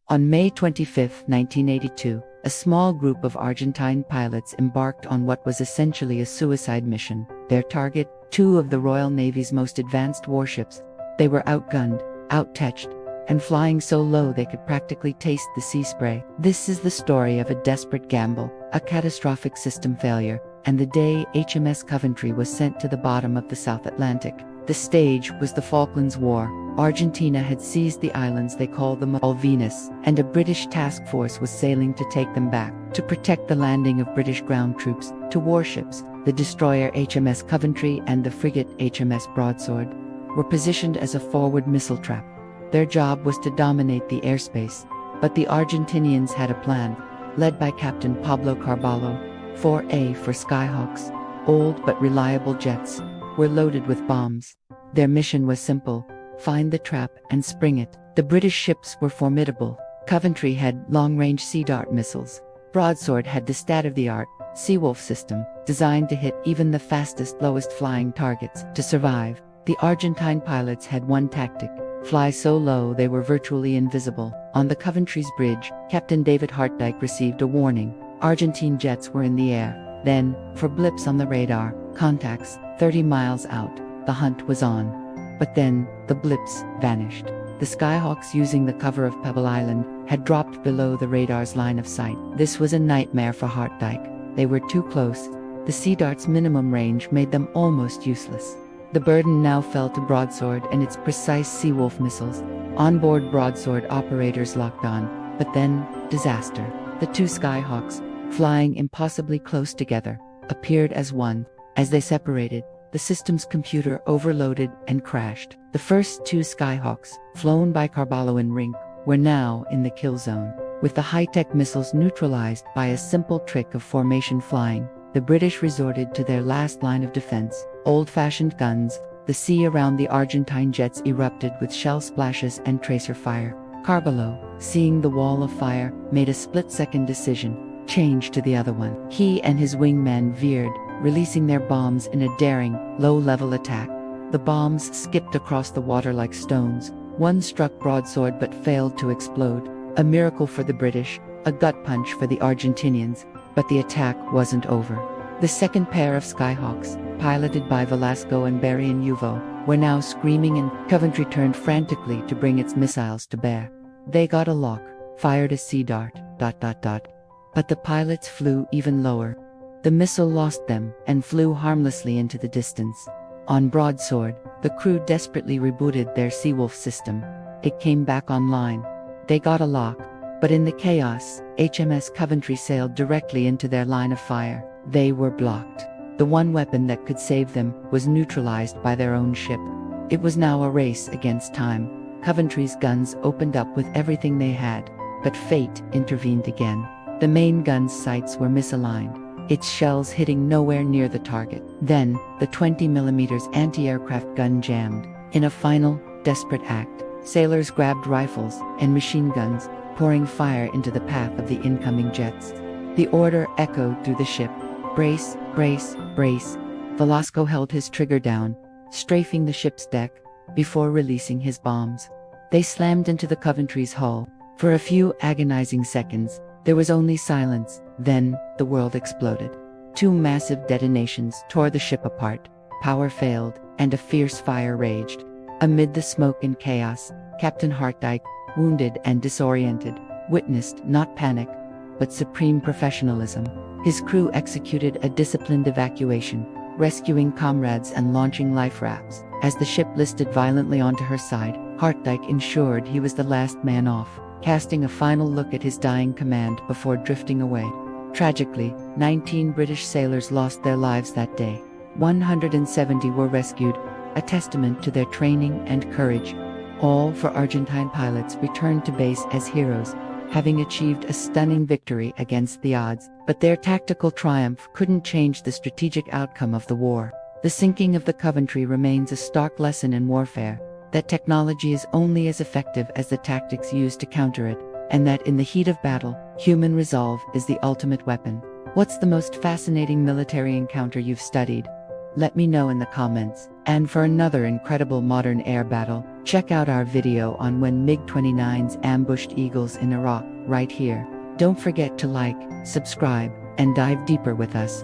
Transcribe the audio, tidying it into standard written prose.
On May 25, 1982, a small group of Argentine pilots embarked on what was essentially a suicide mission. Their target, two of the Royal Navy's most advanced warships. They were outgunned, outtouched, and flying so low they could practically taste the sea spray. This is the story of a desperate gamble, a catastrophic system failure, and the day HMS Coventry was sent to the bottom of the South Atlantic. The stage was the Falklands War. Argentina had seized the islands they called the Malvinas, and a British task force was sailing to take them back. To protect the landing of British ground troops, two warships, the destroyer HMS Coventry and the frigate HMS Broadsword, were positioned as a forward missile trap. Their job was to dominate the airspace, but the Argentinians had a plan, led by Captain Pablo Carballo. 4 A-4 Skyhawks, old but reliable jets, were loaded with bombs. Their mission was simple: find the trap and spring it. The British ships were formidable. Coventry had long-range Sea Dart missiles. Broadsword had the state-of-the-art Seawolf system, designed to hit even the fastest, lowest-flying targets. To survive, the Argentine pilots had one tactic: fly so low they were virtually invisible. On the Coventry's bridge, Captain David Hart-Dyke received a warning. Argentine jets were in the air. Then, for blips on the radar, contacts 30 miles out, the hunt was on. But then, the blips vanished. The Skyhawks, using the cover of Pebble Island, had dropped below the radar's line of sight. This was a nightmare for Hart-Dyke. They were too close. The Sea Dart's minimum range made them almost useless. The burden now fell to Broadsword and its precise Seawolf missiles. On-board Broadsword operators locked on, but then, disaster. The two Skyhawks, flying impossibly close together, appeared as one. As they separated, the system's computer overloaded and crashed. The first two Skyhawks, flown by Carballo and Rink, were now in the kill zone. With the high-tech missiles neutralized by a simple trick of formation flying, the British resorted to their last line of defense: old-fashioned guns. The sea around the Argentine jets erupted with shell splashes and tracer fire. Carballo, seeing the wall of fire, made a split-second decision: change to the other one. He and his wingmen veered, releasing their bombs in a daring, low-level attack. The bombs skipped across the water like stones. One struck Broadsword but failed to explode. A miracle for the British, a gut punch for the Argentinians, but the attack wasn't over. The second pair of Skyhawks, piloted by Velasco and Barry and Yuvo, were now screaming, and Coventry turned frantically to bring its missiles to bear. They got a lock, fired a Sea Dart, ... But the pilots flew even lower. The missile lost them and flew harmlessly into the distance. On Broadsword, the crew desperately rebooted their Seawolf system. It came back online. They got a lock, but in the chaos, HMS Coventry sailed directly into their line of fire. They were blocked. The one weapon that could save them was neutralized by their own ship. It was now a race against time. Coventry's guns opened up with everything they had, but fate intervened again. The main gun's sights were misaligned, its shells hitting nowhere near the target. Then, the 20mm anti-aircraft gun jammed. In a final, desperate act, sailors grabbed rifles and machine guns, pouring fire into the path of the incoming jets. The order echoed through the ship: brace, brace, brace. Velasco held his trigger down, strafing the ship's deck, before releasing his bombs. They slammed into the Coventry's hull. For a few agonizing seconds, there was only silence. Then, the world exploded. Two massive detonations tore the ship apart. Power failed, and a fierce fire raged. Amid the smoke and chaos, Captain Hart-Dyke, wounded and disoriented, witnessed not panic, but supreme professionalism. His crew executed a disciplined evacuation, rescuing comrades and launching life rafts. As the ship listed violently onto her side, Hart-Dyke ensured he was the last man off, casting a final look at his dying command before drifting away. Tragically, 19 British sailors lost their lives that day. 170 were rescued, a testament to their training and courage. All four Argentine pilots returned to base as heroes, having achieved a stunning victory against the odds. But their tactical triumph couldn't change the strategic outcome of the war. The sinking of the Coventry remains a stark lesson in warfare, that technology is only as effective as the tactics used to counter it, and that in the heat of battle, human resolve is the ultimate weapon. What's the most fascinating military encounter you've studied? Let me know in the comments. And for another incredible modern air battle, check out our video on when MiG-29s ambushed Eagles in Iraq, right here. Don't forget to like, subscribe, and dive deeper with us.